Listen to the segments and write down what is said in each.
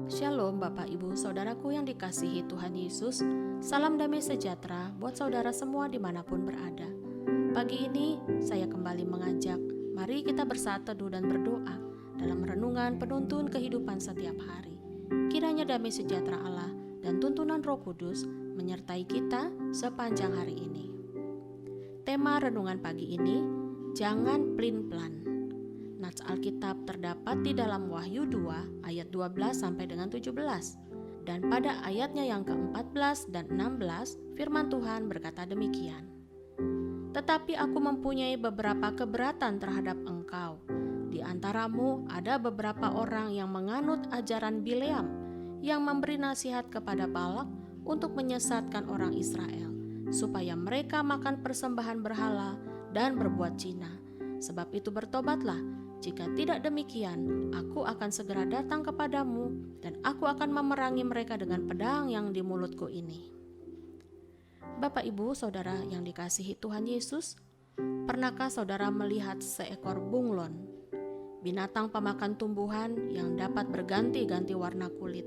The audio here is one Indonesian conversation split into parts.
Shalom Bapak Ibu Saudaraku yang dikasihi Tuhan Yesus. Salam damai sejahtera buat saudara semua dimanapun berada. Pagi ini saya kembali mengajak, mari kita bersatu teduh dan berdoa dalam renungan penuntun kehidupan setiap hari. Kiranya damai sejahtera Allah dan tuntunan Roh Kudus menyertai kita sepanjang hari ini. Tema renungan pagi ini, jangan plin-plan. Nats Alkitab terdapat di dalam Wahyu 2 ayat 12 sampai dengan 17. Dan pada ayatnya yang ke-14 dan 16, firman Tuhan berkata demikian. Tetapi aku mempunyai beberapa keberatan terhadap engkau. Di antaramu ada beberapa orang yang menganut ajaran Bileam, yang memberi nasihat kepada Balak untuk menyesatkan orang Israel, supaya mereka makan persembahan berhala dan berbuat zina. Sebab itu bertobatlah. Jika tidak demikian, aku akan segera datang kepadamu dan aku akan memerangi mereka dengan pedang yang di mulutku ini. Bapak Ibu Saudara yang dikasihi Tuhan Yesus, pernahkah saudara melihat seekor bunglon, binatang pemakan tumbuhan yang dapat berganti-ganti warna kulit?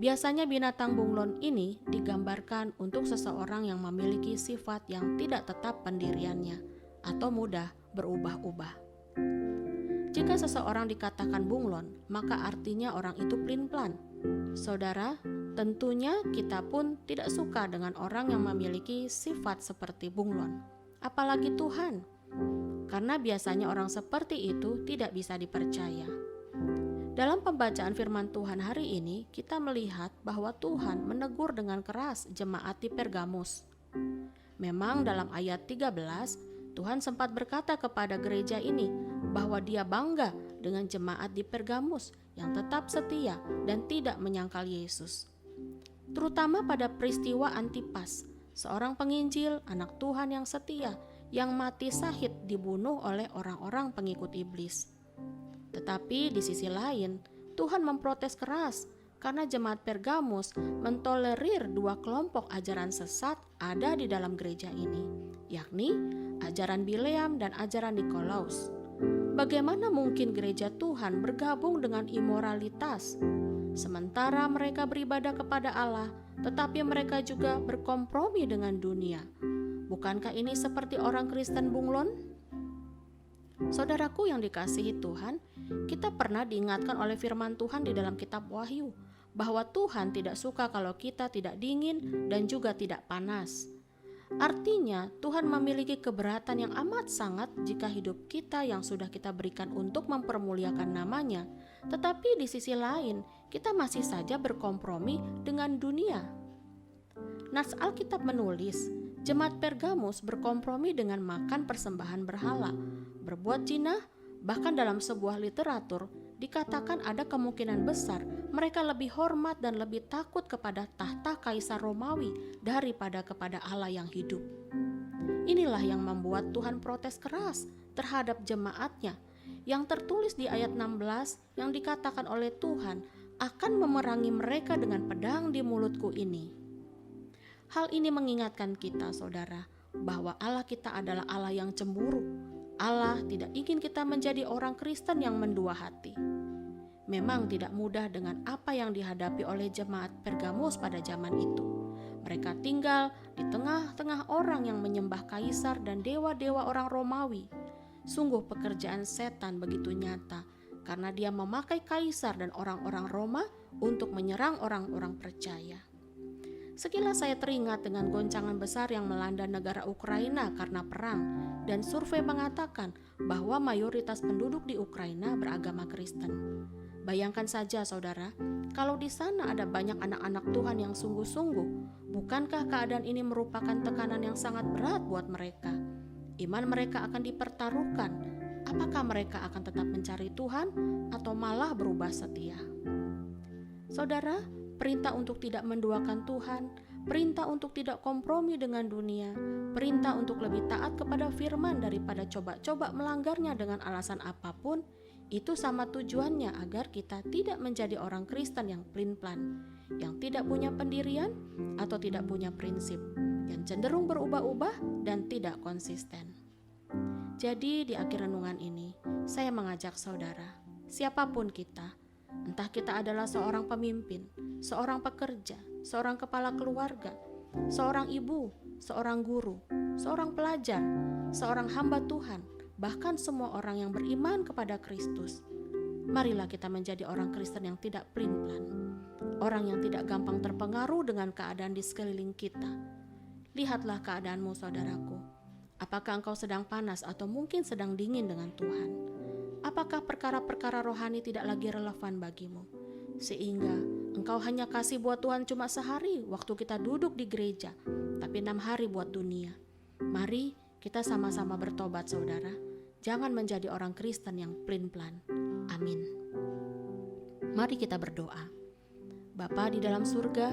Biasanya binatang bunglon ini digambarkan untuk seseorang yang memiliki sifat yang tidak tetap pendiriannya atau mudah berubah-ubah. Jika seseorang dikatakan bunglon, maka artinya orang itu plin-plan. Saudara, tentunya kita pun tidak suka dengan orang yang memiliki sifat seperti bunglon, apalagi Tuhan, karena biasanya orang seperti itu tidak bisa dipercaya. Dalam pembacaan firman Tuhan hari ini, kita melihat bahwa Tuhan menegur dengan keras jemaat di Pergamus. Memang dalam ayat 13, Tuhan sempat berkata kepada gereja ini bahwa Dia bangga dengan jemaat di Pergamus yang tetap setia dan tidak menyangkal Yesus. Terutama pada peristiwa Antipas, seorang penginjil anak Tuhan yang setia yang mati syahid dibunuh oleh orang-orang pengikut iblis. Tetapi di sisi lain, Tuhan memprotes keras karena jemaat Pergamus mentolerir dua kelompok ajaran sesat ada di dalam gereja ini, yakni ajaran Bileam dan ajaran Nikolaus. Bagaimana mungkin gereja Tuhan bergabung dengan imoralitas, sementara mereka beribadah kepada Allah, tetapi mereka juga berkompromi dengan dunia? Bukankah ini seperti orang Kristen bunglon? Saudaraku yang dikasihi Tuhan, kita pernah diingatkan oleh firman Tuhan di dalam kitab Wahyu, bahwa Tuhan tidak suka kalau kita tidak dingin dan juga tidak panas. Artinya Tuhan memiliki keberatan yang amat sangat jika hidup kita yang sudah kita berikan untuk mempermuliakan namanya, tetapi di sisi lain kita masih saja berkompromi dengan dunia. Nats Alkitab menulis, jemaat Pergamus berkompromi dengan makan persembahan berhala, berbuat zina, bahkan dalam sebuah literatur dikatakan ada kemungkinan besar mereka lebih hormat dan lebih takut kepada tahta Kaisar Romawi daripada kepada Allah yang hidup. Inilah yang membuat Tuhan protes keras terhadap jemaatnya, yang tertulis di ayat 16 yang dikatakan oleh Tuhan akan memerangi mereka dengan pedang di mulutku ini. Hal ini mengingatkan kita, saudara, bahwa Allah kita adalah Allah yang cemburu. Allah tidak ingin kita menjadi orang Kristen yang mendua hati. Memang tidak mudah dengan apa yang dihadapi oleh jemaat Pergamus pada zaman itu. Mereka tinggal di tengah-tengah orang yang menyembah kaisar dan dewa-dewa orang Romawi. Sungguh pekerjaan setan begitu nyata, karena dia memakai kaisar dan orang-orang Roma untuk menyerang orang-orang percaya. Sekilas saya teringat dengan goncangan besar yang melanda negara Ukraina karena perang, dan survei mengatakan bahwa mayoritas penduduk di Ukraina beragama Kristen. Bayangkan saja saudara, kalau di sana ada banyak anak-anak Tuhan yang sungguh-sungguh, bukankah keadaan ini merupakan tekanan yang sangat berat buat mereka? Iman mereka akan dipertaruhkan. Apakah mereka akan tetap mencari Tuhan atau malah berubah setia? Saudara, perintah untuk tidak menduakan Tuhan, perintah untuk tidak kompromi dengan dunia, perintah untuk lebih taat kepada firman daripada coba-coba melanggarnya dengan alasan apapun, itu sama tujuannya agar kita tidak menjadi orang Kristen yang plin-plan, yang tidak punya pendirian atau tidak punya prinsip, yang cenderung berubah-ubah dan tidak konsisten. Jadi di akhir renungan ini, saya mengajak saudara, siapapun kita, Entah kita adalah seorang pemimpin, seorang pekerja, seorang kepala keluarga, seorang ibu, seorang guru, seorang pelajar, seorang hamba Tuhan, bahkan semua orang yang beriman kepada Kristus. Marilah kita menjadi orang Kristen yang tidak pelin-pelan, orang yang tidak gampang terpengaruh dengan keadaan di sekeliling kita. Lihatlah keadaanmu, saudaraku. Apakah engkau sedang panas atau mungkin sedang dingin dengan Tuhan? Apakah perkara-perkara rohani tidak lagi relevan bagimu, sehingga engkau hanya kasih buat Tuhan cuma sehari waktu kita duduk di gereja, tapi 6 hari buat dunia? Mari kita sama-sama bertobat, saudara. Jangan menjadi orang Kristen yang pelin-pelan. Amin. Mari kita berdoa. Bapa di dalam surga,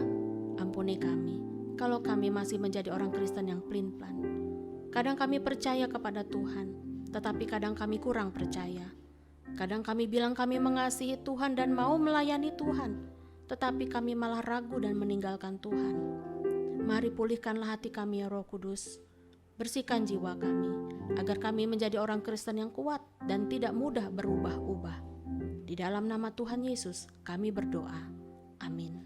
ampuni kami kalau kami masih menjadi orang Kristen yang pelin-pelan. Kadang kami percaya kepada Tuhan, tetapi kadang kami kurang percaya. Kadang kami bilang kami mengasihi Tuhan dan mau melayani Tuhan, tetapi kami malah ragu dan meninggalkan Tuhan. Mari pulihkanlah hati kami, ya Roh Kudus. Bersihkan jiwa kami, agar kami menjadi orang Kristen yang kuat dan tidak mudah berubah-ubah. Di dalam nama Tuhan Yesus kami berdoa. Amin.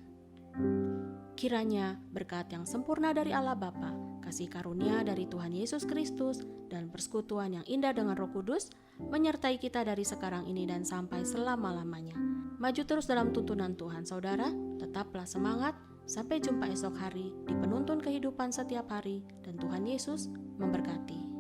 Kiranya berkat yang sempurna dari Allah Bapa, kasih karunia dari Tuhan Yesus Kristus, dan persekutuan yang indah dengan Roh Kudus menyertai kita dari sekarang ini dan sampai selama-lamanya. Maju terus dalam tuntunan Tuhan, saudara. Tetaplah semangat. Sampai jumpa esok hari di penuntun kehidupan setiap hari, dan Tuhan Yesus memberkati.